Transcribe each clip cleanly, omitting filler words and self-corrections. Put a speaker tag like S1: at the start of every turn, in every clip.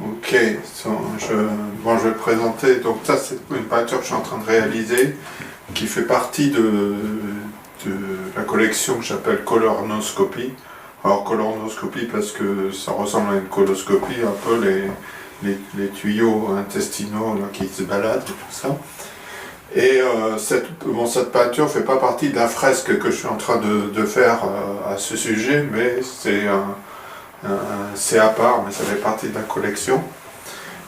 S1: Ok, je vais présenter. Donc ça, c'est une peinture que je suis en train de réaliser, qui fait partie de la collection que j'appelle Colonoscopie. Alors colonoscopie parce que ça ressemble à une coloscopie, un peu les tuyaux intestinaux là, qui se baladent et tout ça. Et cette peinture fait pas partie de la fresque que je suis en train de faire à ce sujet, mais c'est à part, mais ça fait partie de la collection.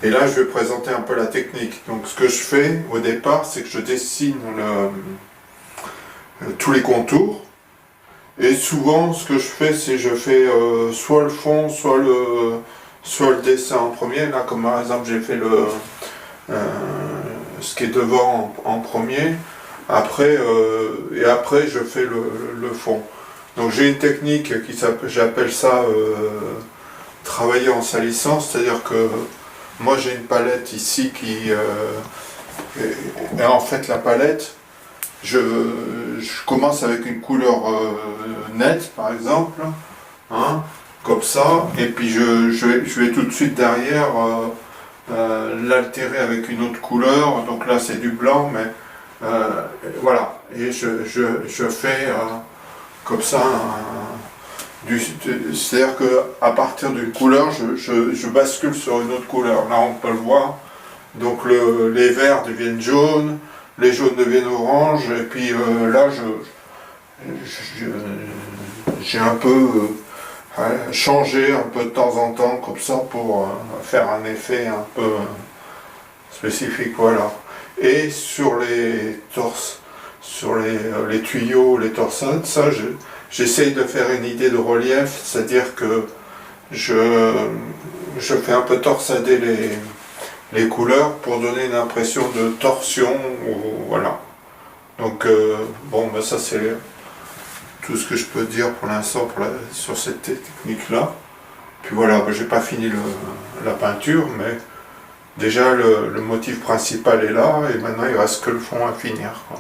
S1: Et là, je vais présenter un peu la technique. Donc, ce que je fais au départ, c'est que je dessine tous les contours. Et souvent, ce que je fais, c'est que je fais soit le fond, soit le dessin en premier. Là, comme par exemple, j'ai fait ce qui est devant en premier. Après, je fais le fond. Donc j'ai une technique j'appelle ça travailler en salissant, c'est-à-dire que moi j'ai une palette ici et en fait la palette, je commence avec une couleur nette par exemple, hein, comme ça, et puis je vais tout de suite derrière l'altérer avec une autre couleur, donc là c'est du blanc, mais voilà, et je fais comme ça, c'est-à-dire qu'à partir d'une couleur, je bascule sur une autre couleur. Là, on peut le voir. Donc les verts deviennent jaunes, les jaunes deviennent oranges, et puis là, j'ai un peu changé un peu de temps en temps, comme ça, pour faire un effet un peu spécifique, voilà. Et sur les torses, sur les tuyaux, les torsades, ça, j'essaye de faire une idée de relief, c'est-à-dire que je fais un peu torsader les couleurs pour donner une impression de torsion, voilà. Donc, bon, ben ça c'est tout ce que je peux dire pour l'instant sur cette technique-là. Puis voilà, ben, j'ai pas fini la peinture, mais déjà le motif principal est là, et maintenant il reste que le fond à finir, quoi.